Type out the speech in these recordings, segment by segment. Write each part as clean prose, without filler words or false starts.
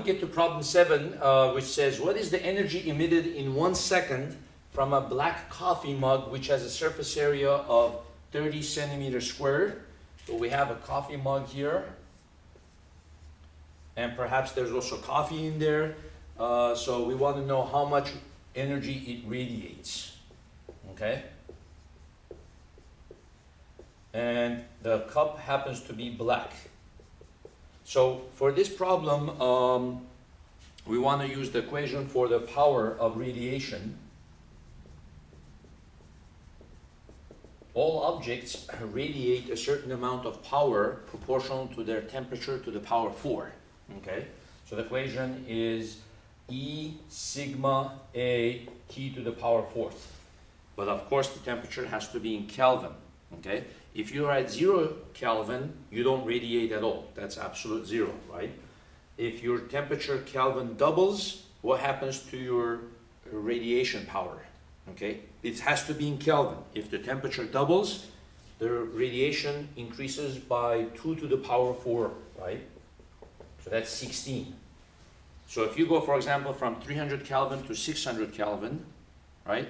we get to problem 7, which says, what is the energy emitted in 1 second from a black coffee mug which has a surface area of 30 centimeters squared? So we have a coffee mug here, and perhaps there's also coffee in there. So we want to know how much energy it radiates, okay? And the cup happens to be black. So for this problem, we want to use the equation for the power of radiation. All objects radiate a certain amount of power proportional to their temperature to the power 4. Okay, so the equation is E sigma A T to the power 4th. But of course the temperature has to be in Kelvin. Okay, if you're at 0 Kelvin, you don't radiate at all. That's absolute 0, right? If your temperature Kelvin doubles, what happens to your radiation power? Okay, it has to be in Kelvin. If the temperature doubles, the radiation increases by 2 to the power 4, right? So that's 16. So if you go, for example, from 300 Kelvin to 600 Kelvin, right,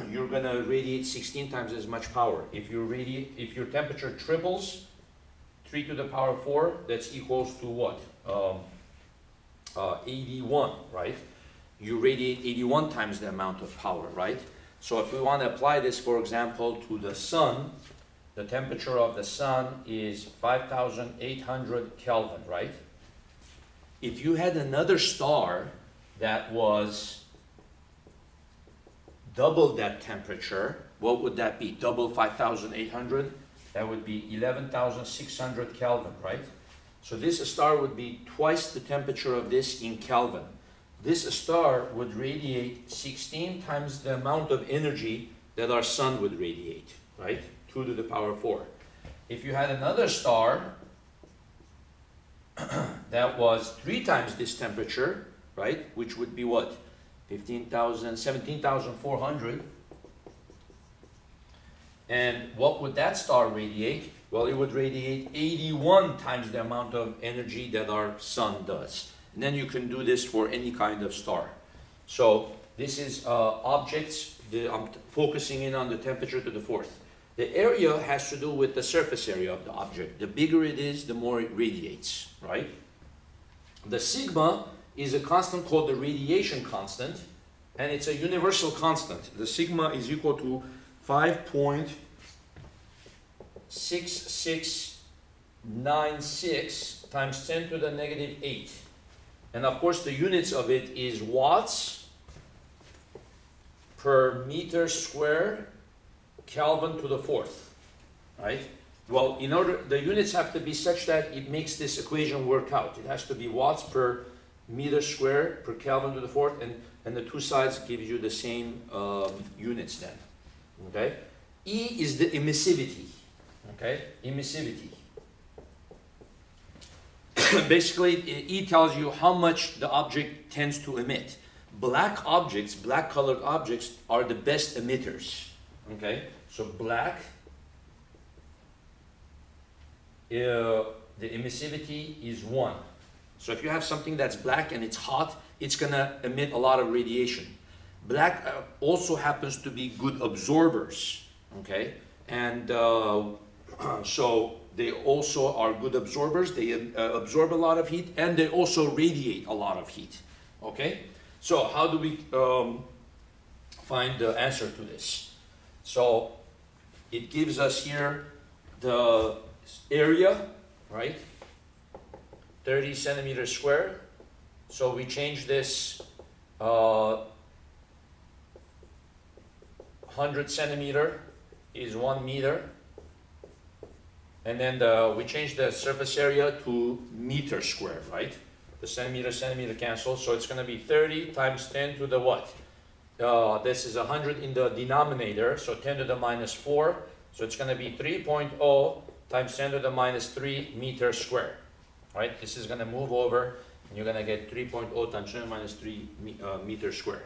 you're going to radiate 16 times as much power. If your temperature triples, 3 to the power 4, that's equals to what? 81, right? You radiate 81 times the amount of power, right? So if we want to apply this, for example, to the sun, the temperature of the sun is 5,800 Kelvin, right? If you had another star that was double that temperature, what would that be? Double 5,800? That would be 11,600 Kelvin, right? So this star would be twice the temperature of this in Kelvin. This star would radiate 16 times the amount of energy that our sun would radiate, right? 2 to the power 4. If you had another star that was 3 times this temperature, right? Which would be what? 17,400. And what would that star radiate? Well, it would radiate 81 times the amount of energy that our sun does. And then you can do this for any kind of star. So this is objects. I'm focusing in on the temperature to the 4th. The area has to do with the surface area of the object. The bigger it is, the more it radiates, right? The sigma is a constant called the radiation constant, and it's a universal constant. The sigma is equal to 5.6696 times 10 to the negative 8. And of course the units of it is watts per meter squared Kelvin to the 4th, right? Well, in order, the units have to be such that it makes this equation work out. It has to be watts per meter squared per Kelvin to the 4th, and the two sides gives you the same units then, okay? E is the emissivity, okay? Emissivity. Basically, E tells you how much the object tends to emit. Black objects, black colored objects, are the best emitters, okay? So black, the emissivity is 1. So if you have something that's black and it's hot, it's going to emit a lot of radiation. Black also happens to be good absorbers, okay? And so they also are good absorbers. They absorb a lot of heat, and they also radiate a lot of heat, okay? So how do we find the answer to this? So it gives us here the area, right? 30 centimeters squared. So we change this 100 centimeter is 1 meter. And then we change the surface area to meter squared, right? The centimeter cancels. So it's going to be 30 times 10 to the what? This is 100 in the denominator, so 10 to the minus 4. So it's going to be 3.0 times 10 to the minus 3 meters squared. Right? This is going to move over, and you're going to get 3.0 times 10 to the minus 3 meters squared.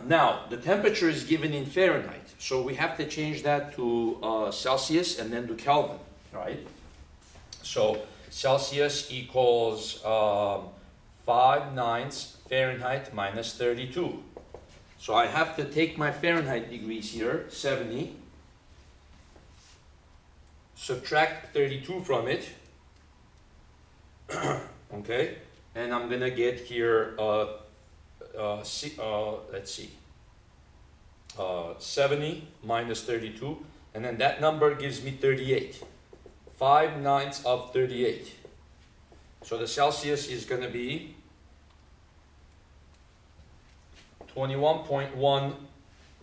Now, the temperature is given in Fahrenheit, so we have to change that to Celsius and then to Kelvin, right? So Celsius equals 5/9 Fahrenheit minus 32. So I have to take my Fahrenheit degrees here, 70, subtract 32 from it, okay, and I'm gonna get here, let's see, 70 minus 32, and then that number gives me 38. 5/9 of 38. So the Celsius is going to be 21.1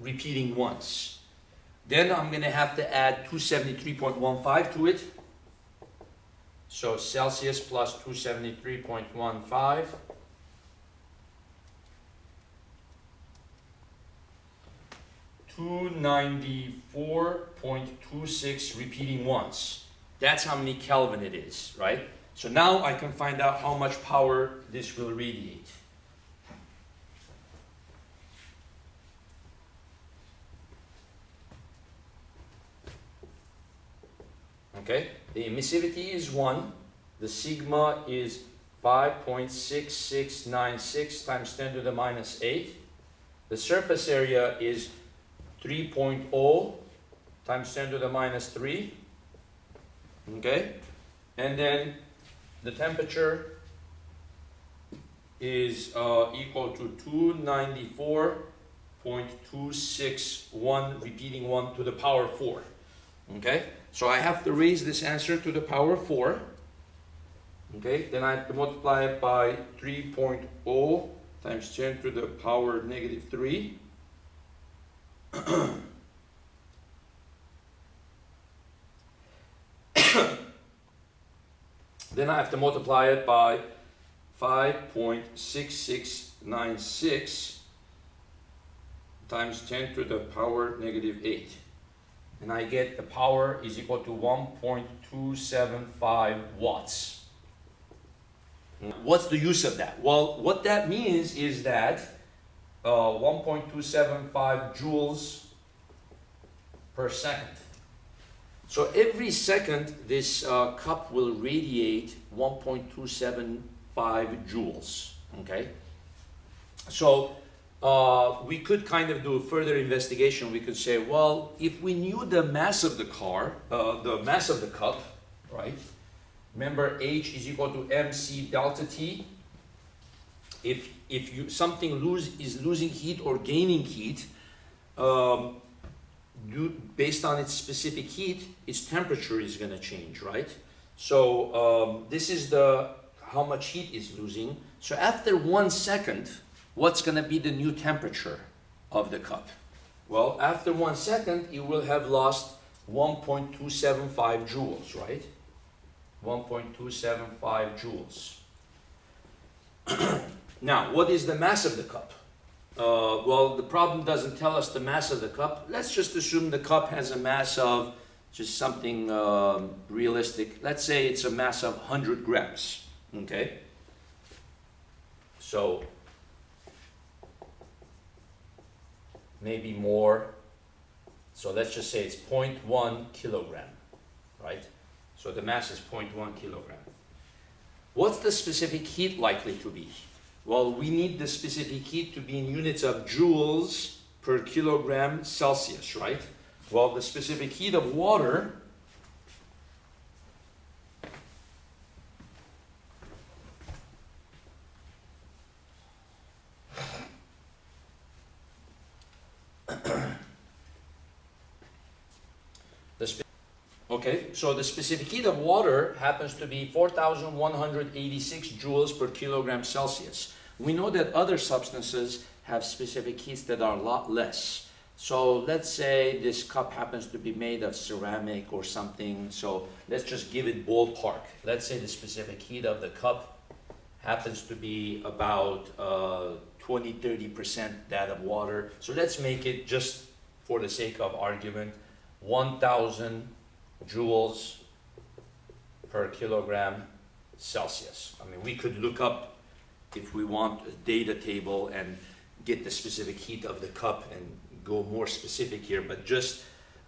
repeating once. Then I'm going to have to add 273.15 to it. So Celsius plus 273.15. 294.26 repeating once. That's how many Kelvin it is, right? So now I can find out how much power this will radiate. Okay, the emissivity is 1. The sigma is 5.6696 times 10 to the minus 8. The surface area is 3.0 times 10 to the minus 3. Okay, and then the temperature is equal to 294.261 repeating 1 to the power 4. Okay, so I have to raise this answer to the power 4. Okay, then I have to multiply it by 3.0 times 10 to the power negative 3. Then I have to multiply it by 5.6696 times 10 to the power negative 8. And I get the power is equal to 1.275 watts. What's the use of that? Well, what that means is that 1.275 joules per second. So every second, this cup will radiate 1.275 joules, okay? So we could kind of do a further investigation. We could say, well, if we knew the mass of the car, the mass of the cup, right? Remember, H is equal to mc delta T. If something is losing heat or gaining heat, based on its specific heat, its temperature is going to change, right? So this is how much heat is losing. So after 1 second, what's going to be the new temperature of the cup? Well, after 1 second, you will have lost 1.275 joules, right? 1.275 joules. Now, what is the mass of the cup? Well, the problem doesn't tell us the mass of the cup. Let's just assume the cup has a mass of just something realistic. Let's say it's a mass of 100 grams, okay? So, maybe more. So let's just say it's 0.1 kilogram, right? So the mass is 0.1 kilogram. What's the specific heat likely to be? Well, we need the specific heat to be in units of joules per kilogram Celsius, right? Well, the specific heat of water okay, so the specific heat of water happens to be 4,186 joules per kilogram Celsius. We know that other substances have specific heats that are a lot less. So let's say this cup happens to be made of ceramic or something. So let's just give it ballpark. Let's say the specific heat of the cup happens to be about 20–30% that of water. So let's make it, just for the sake of argument, 1,000 joules per kilogram Celsius. I mean, we could look up, if we want, a data table and get the specific heat of the cup and go more specific here, but just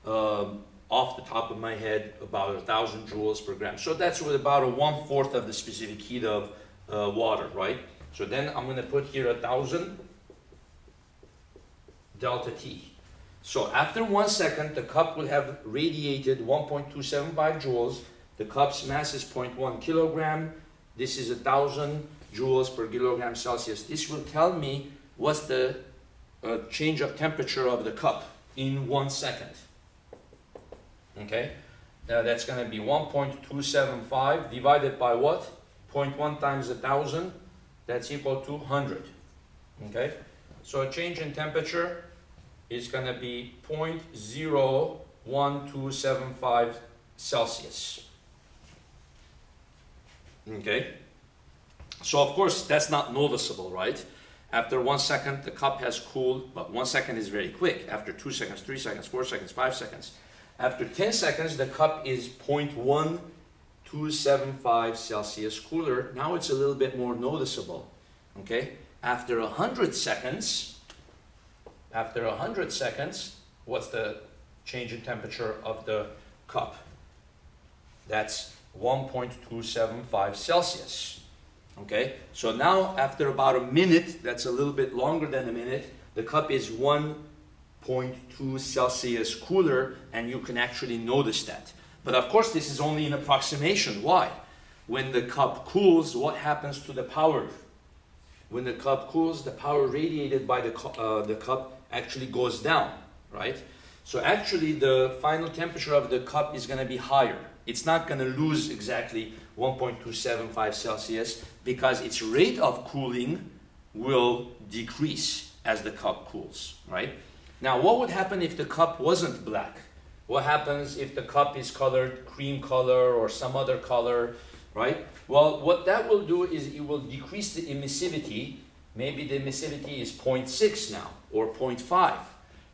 off the top of my head, about 1,000 joules per gram. So that's with about a 1/4 of the specific heat of water, right? So then I'm going to put here 1000 delta T. So after 1 second, the cup will have radiated 1.275 joules. The cup's mass is 0.1 kilogram. This is 1000 joules per kilogram Celsius. This will tell me what's the change of temperature of the cup in 1 second. Okay, that's going to be 1.275 divided by what? 0.1 times 1000. That's equal to 100. Okay, so a change in temperature is going to be 0.01275 Celsius. Okay, so of course that's not noticeable, right? After 1 second, the cup has cooled, but 1 second is very quick. After 2 seconds, 3 seconds, 4 seconds, 5 seconds. After 10 seconds, the cup is 0.1275 Celsius cooler. Now it's a little bit more noticeable. Okay, after 100 seconds, what's the change in temperature of the cup? That's 1.275 Celsius. Okay, so now after about a minute, that's a little bit longer than a minute, the cup is 1.2 Celsius cooler, and you can actually notice that. But of course, this is only an approximation. Why? When the cup cools, what happens to the power? When the cup cools, the power radiated by the cup actually goes down, right? So actually, the final temperature of the cup is going to be higher. It's not going to lose exactly 1.275 Celsius because its rate of cooling will decrease as the cup cools, right? Now, what would happen if the cup wasn't black? What happens if the cup is colored cream color or some other color, right? Well, what that will do is it will decrease the emissivity. Maybe the emissivity is 0.6 now or 0.5.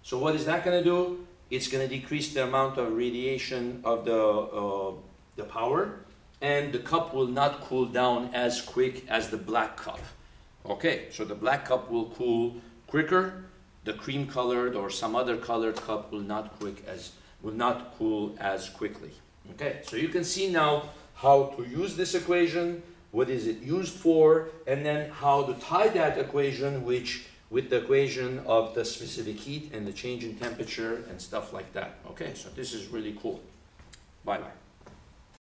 So what is that going to do? It's going to decrease the amount of radiation of the power, and the cup will not cool down as quick as the black cup. Okay, so the black cup will cool quicker. The cream colored or some other colored cup will not cool as quickly. Okay, so you can see now how to use this equation, what is it used for, and then how to tie that equation with the equation of the specific heat and the change in temperature and stuff like that. Okay, so this is really cool. Bye-bye.